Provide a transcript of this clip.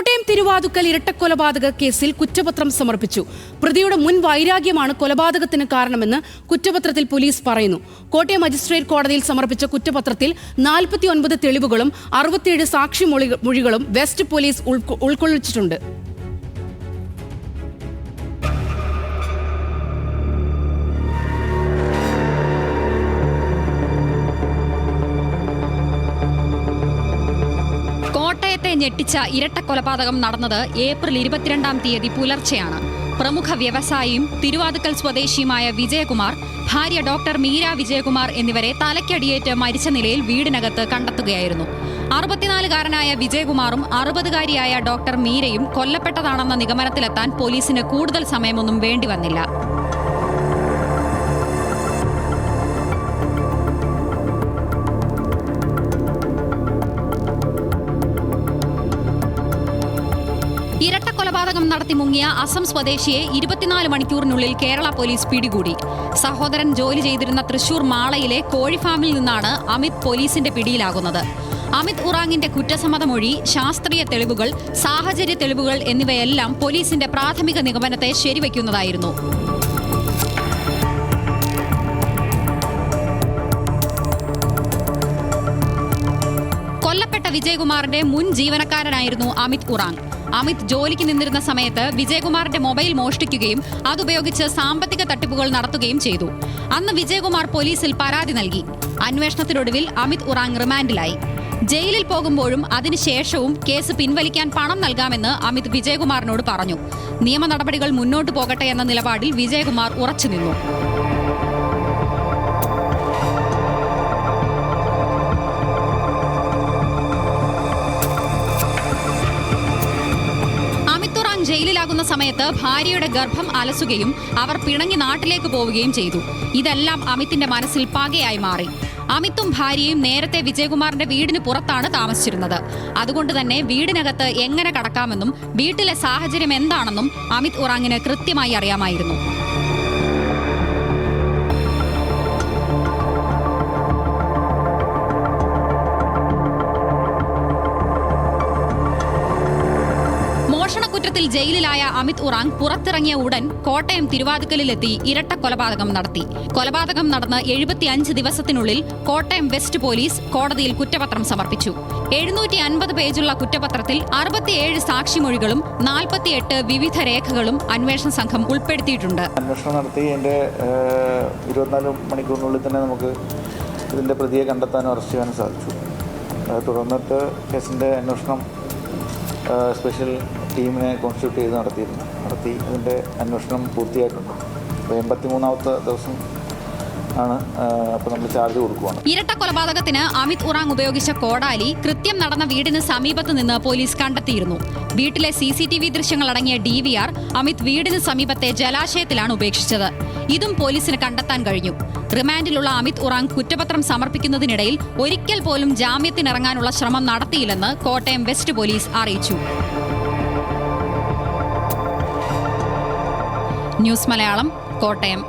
കോട്ടയം തിരുവാതുക്കൽ ഇരട്ടക്കൊലപാതക കേസിൽ കുറ്റപത്രം സമർപ്പിച്ചു. പ്രതിയുടെ മുൻ വൈരാഗ്യമാണ് കൊലപാതകത്തിന് കാരണമെന്ന് കുറ്റപത്രത്തിൽ പോലീസ് പറയുന്നു. കോട്ടയം മജിസ്ട്രേറ്റ് കോടതിയിൽ സമർപ്പിച്ച കുറ്റപത്രത്തിൽ 49 തെളിവുകളും 67 സാക്ഷിമൊഴികളും വെസ്റ്റ് പോലീസ് ഉൾക്കൊള്ളിച്ചിട്ടുണ്ട്. കോട്ടയത്തെ ഞെട്ടിച്ച ഇരട്ടക്കൊലപാതകം നടന്നത് ഏപ്രിൽ 22-ാം തീയതി പുലർച്ചെയാണ്. പ്രമുഖ വ്യവസായിയും തിരുവാതുക്കൽ സ്വദേശിയുമായ വിജയകുമാർ, ഭാര്യ ഡോക്ടർ മീര വിജയകുമാർ എന്നിവരെ തലയ്ക്കടിയേറ്റ് മരിച്ച നിലയിൽ വീടിനകത്ത് കണ്ടെത്തുകയായിരുന്നു. 64-കാരനായ വിജയകുമാറും 60-കാരിയായ ഡോക്ടർ മീരയും കൊല്ലപ്പെട്ടതാണെന്ന നിഗമനത്തിലെത്താൻ പോലീസിന് കൂടുതൽ സമയമൊന്നും വേണ്ടിവന്നില്ല. ഇരട്ടക്കൊലപാതകം നടത്തി മുങ്ങിയ അസം സ്വദേശിയെ 24 മണിക്കൂറിനുള്ളിൽ കേരള പോലീസ് പിടികൂടി. സഹോദരൻ ജോലി ചെയ്തിരുന്ന തൃശൂർ മാളയിലെ കോഴിഫാമിൽ നിന്നാണ് അമിത് പോലീസിന്റെ പിടിയിലാകുന്നത്. അമിത് ഉറാങ്ങിന്റെ കുറ്റസമ്മതമൊഴി, ശാസ്ത്രീയ തെളിവുകൾ, സാഹചര്യ തെളിവുകൾ എന്നിവയെല്ലാം പോലീസിന്റെ പ്രാഥമിക നിഗമനത്തെ ശരിവയ്ക്കുന്നതായിരുന്നു. കൊല്ലപ്പെട്ട വിജയകുമാറിന്റെ മുൻ ജീവനക്കാരനായിരുന്നു അമിത് ഉറാങ്. അമിത് ജോലിക്ക് നിന്നിരുന്ന സമയത്ത് വിജയകുമാറിന്റെ മൊബൈൽ മോഷ്ടിക്കുകയും അതുപയോഗിച്ച് സാമ്പത്തിക തട്ടിപ്പുകൾ നടത്തുകയും ചെയ്തു. അന്ന് വിജയകുമാർ പോലീസിൽ പരാതി നൽകി. അന്വേഷണത്തിനൊടുവിൽ അമിത് ഉറാങ് റിമാൻഡിലായി. ജയിലിൽ പോകുമ്പോഴും അതിനുശേഷവും കേസ് പിൻവലിക്കാൻ പണം നൽകാമെന്ന് അമിത് വിജയകുമാറിനോട് പറഞ്ഞു. നിയമ നടപടികൾ മുന്നോട്ടു പോകട്ടെ എന്ന നിലപാടിൽ വിജയകുമാർ ഉറച്ചുനിന്നു. ജയിലിലാകുന്ന സമയത്ത് ഭാര്യയുടെ ഗർഭം അലസുകയും അവർ പിണങ്ങി നാട്ടിലേക്ക് പോവുകയും ചെയ്തു. ഇതെല്ലാം അമിത്തിന്റെ മനസ്സിൽ പകയായി മാറി. അമിത്തും ഭാര്യയും നേരത്തെ വിജയകുമാറിന്റെ വീടിന് പുറത്താണ് താമസിച്ചിരുന്നത്. അതുകൊണ്ട് തന്നെ വീടിനകത്ത് എങ്ങനെ കടക്കാമെന്നും വീട്ടിലെ സാഹചര്യം എന്താണെന്നും അമിത് ഉറാങ്ങിന് കൃത്യമായി അറിയാമായിരുന്നു. മോഷണക്കുറ്റത്തിൽ ജയിലിലായ അമിത് ഉറാങ് പുറത്തിറങ്ങിയ ഉടൻ കോട്ടയം തിരുവാതുക്കലിലെത്തി ഇരട്ടക്കൊലപാതകം നടത്തി. കൊലപാതകം നടന്ന് 75 ദിവസത്തിനുള്ളിൽ കോട്ടയം വെസ്റ്റ് പോലീസ് കോടതിയിൽ കുറ്റപത്രം സമർപ്പിച്ചു. 750 പേജുള്ള കുറ്റപത്രത്തിൽ 67 സാക്ഷിമൊഴികളും 48 വിവിധ രേഖകളും അന്വേഷണ സംഘം ഉൾപ്പെടുത്തിയിട്ടുണ്ട്. അന്വേഷണം നടത്തി 24 മണിക്കൂറിനുള്ളിൽ തന്നെ നമുക്ക് ഇതിന്റെ പ്രതിയെ കണ്ടെത്താനും അറസ്റ്റ് ചെയ്യാനും സാധിച്ചു. തുടർന്നിട്ട് കേസിന്റെ അന്വേഷണം സ്പെഷ്യൽ ടീമിനെ കോൺസ്റ്റിറ്റ്യൂട്ട് ചെയ്ത് നടത്തി അതിൻ്റെ അന്വേഷണം പൂർത്തിയായിട്ടുണ്ട്. 83ാമത്തെ ദിവസം ആണ് അപ്പോൾ നമ്മൾ ചാർജ് കൊടുക്കുകയാണ്. ഇരട്ടക്കൊലപാതകത്തിന് അമിത് ഉറാങ് ഉപയോഗിച്ച കോടാലി കൃത്യം നടന്ന വീടിന് സമീപത്ത് നിന്ന് പോലീസ് കണ്ടെത്തിയിരുന്നു. വീട്ടിലെ CCTV ദൃശ്യങ്ങൾ അടങ്ങിയ DVR അമിത് വീടിന് സമീപത്തെ ജലാശയത്തിലാണ് ഉപേക്ഷിച്ചത്. ഇതും പോലീസിന് കണ്ടെത്താൻ കഴിഞ്ഞു. റിമാൻഡിലുള്ള അമിത് ഉറാങ് കുറ്റപത്രം സമർപ്പിക്കുന്നതിനിടയിൽ ഒരിക്കൽ പോലും ജാമ്യത്തിനിറങ്ങാനുള്ള ശ്രമം നടത്തിയില്ലെന്ന് കോട്ടയം വെസ്റ്റ് പോലീസ് അറിയിച്ചു. ന്യൂസ് മലയാളം, കോട്ടയം.